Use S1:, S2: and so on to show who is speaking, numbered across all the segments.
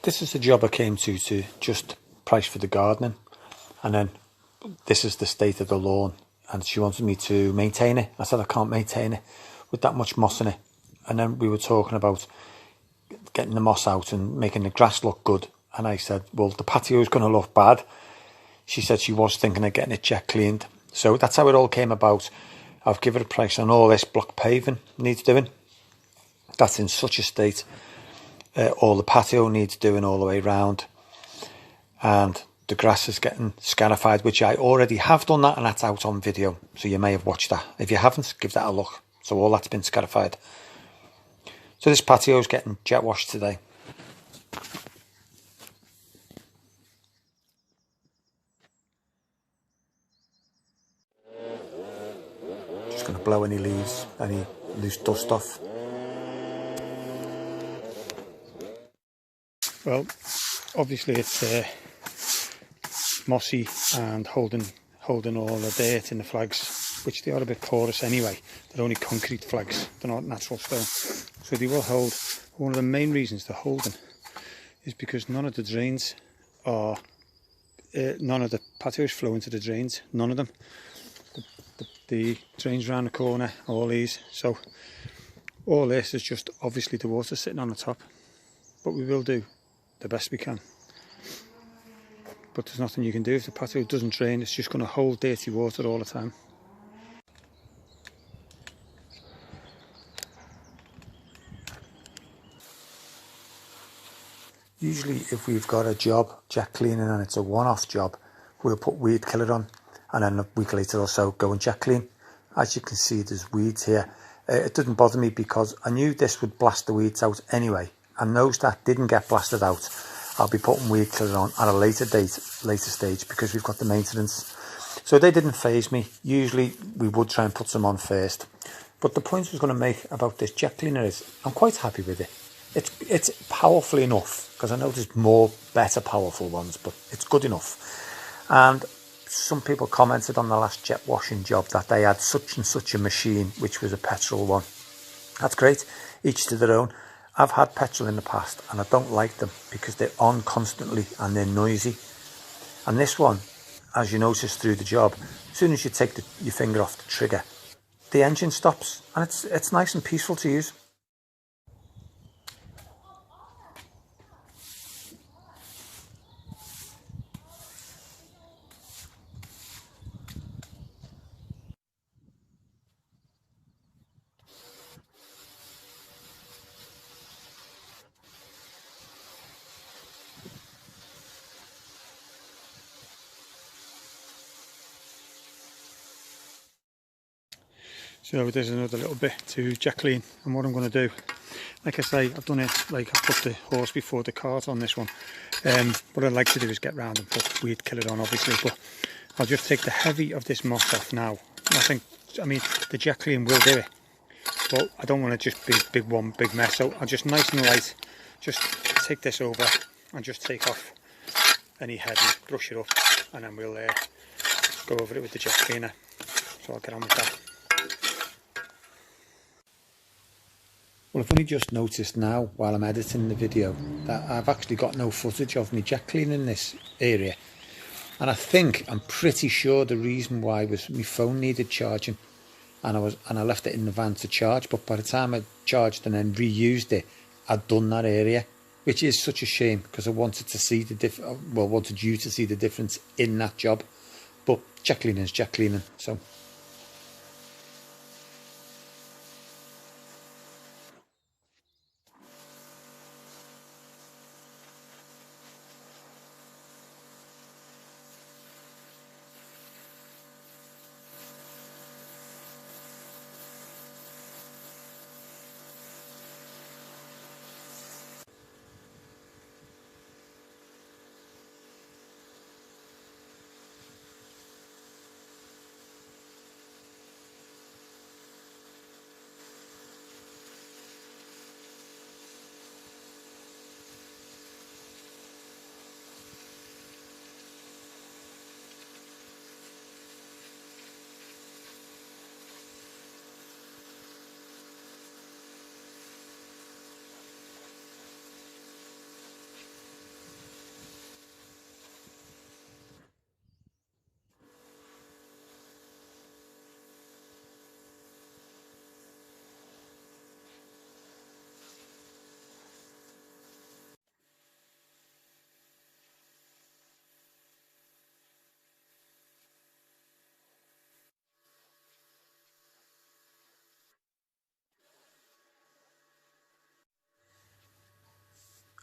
S1: this is the job I came to just price for the gardening, and then this is the state of the lawn, and she wanted me to maintain it. I said I can't maintain it with that much moss in it. And then we were talking about getting the moss out and making the grass look good, and I said, well, the patio is going to look bad. She said she was thinking of getting it jet cleaned. So that's how it all came about. I've given a price on all this block paving needs doing. That's in such a state. All the patio needs doing all the way round, and the grass is getting scarified, which I already have done that, and that's out on video, so you may have watched that. If you haven't, give that a look. So all that's been scarified. So this patio is getting jet washed today. Just going to blow any leaves, any loose dust off. Well, obviously it's mossy and holding all the dirt in the flags, which they are a bit porous anyway. They're only concrete flags, they're not natural stone, so they will hold. One of the main reasons they're holding is because none of the drains are, none of the patios flow into the drains, none of them. The drains around the corner, all these, so all this is just obviously the water sitting on the top, but we will do the best we can. But there's nothing you can do if the patio doesn't drain. It's just going to hold dirty water all the time. Usually if we've got a job, jet cleaning, and it's a one-off job, we'll put weed killer on, and then a week later or so go and jet clean. As you can see, there's weeds here. It didn't bother me because I knew this would blast the weeds out anyway, and those that didn't get blasted out, I'll be putting weed killer on at a later stage, because we've got the maintenance. So they didn't faze me. Usually we would try and put some on first. But the point I was going to make about this jet cleaner is I'm quite happy with it. It's powerful enough, because I know there's more better powerful ones, but it's good enough. And some people commented on the last jet washing job that they had such and such a machine, which was a petrol one. That's great, each to their own. I've had petrol in the past and I don't like them because they're on constantly and they're noisy. And this one, as you notice through the job, as soon as you take your finger off the trigger, the engine stops, and it's nice and peaceful to use. So there's another little bit to jet clean, and what I'm going to do, like I say, I've done it, like I put the horse before the cart on this one. What I'd like to do is get round and put weed killer on, obviously, but I'll just take the heavy of this moss off now. I mean, the jet clean will do it, but I don't want to just be big mess, so I'll just nice and light, just take this over and just take off any head and brush it up, and then we'll go over it with the jet cleaner. So I'll get on with that. Well, I've only just noticed now while I'm editing the video that I've actually got no footage of me jet cleaning this area, and I'm pretty sure the reason why was my phone needed charging, and I left it in the van to charge, but by the time I charged and then reused it, I'd done that area, which is such a shame because I wanted to see wanted you to see the difference in that job. But jet cleaning is jet cleaning, so.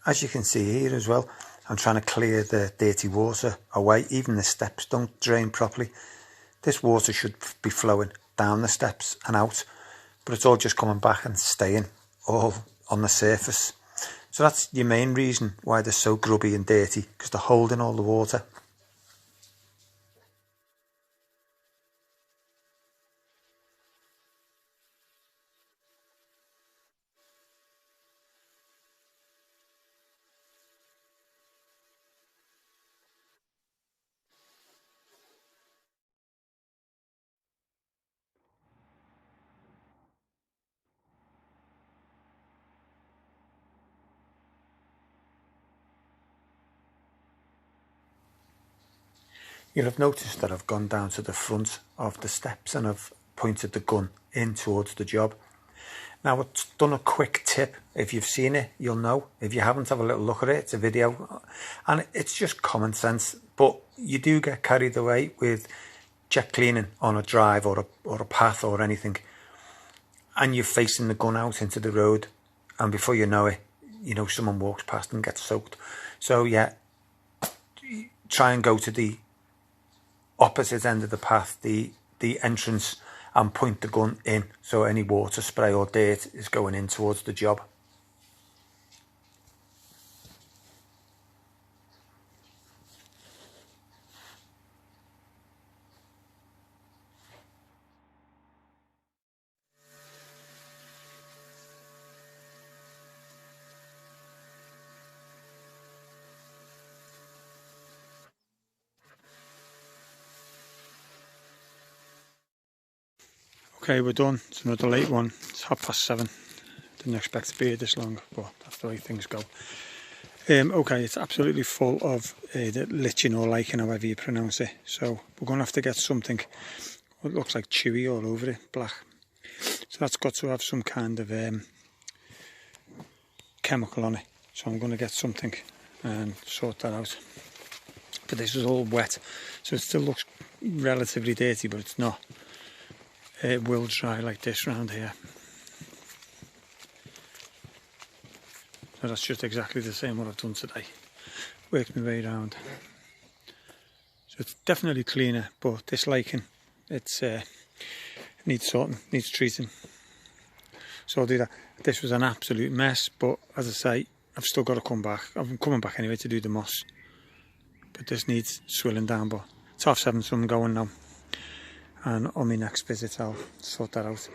S1: As you can see here as well, I'm trying to clear the dirty water away. Even the steps don't drain properly. This water should be flowing down the steps and out, but it's all just coming back and staying all on the surface. So that's your main reason why they're so grubby and dirty, because they're holding all the water. You'll have noticed that I've gone down to the front of the steps and I've pointed the gun in towards the job. Now, it's done a quick tip. If you've seen it, you'll know. If you haven't, have a little look at it. It's a video. And it's just common sense. But you do get carried away with jet cleaning on a drive or a path or anything. And you're facing the gun out into the road. And before you know it, someone walks past and gets soaked. So, yeah, try and go to the opposite end of the path, the entrance, and point the gun in so any water spray or dirt is going in towards the job. Okay, we're done. It's another late one. It's 7:30. Didn't expect to be here this long, but that's the way things go. Okay, it's absolutely full of the lichen or lichen, however you pronounce it. So we're going to have to get something, what looks like chewy all over it, black. So that's got to have some kind of chemical on it. So I'm going to get something and sort that out. But this is all wet, so it still looks relatively dirty, but it's not. It will dry like this round here. So that's just exactly the same what I've done today. Worked my way around. So it's definitely cleaner, but this lichen, it's needs sorting, needs treating. So I'll do that. This was an absolute mess, but as I say, I've still got to come back. I'm coming back anyway to do the moss. But this needs swilling down, but it's 7:30, so I'm going now. And on my next visit I'll sort that out.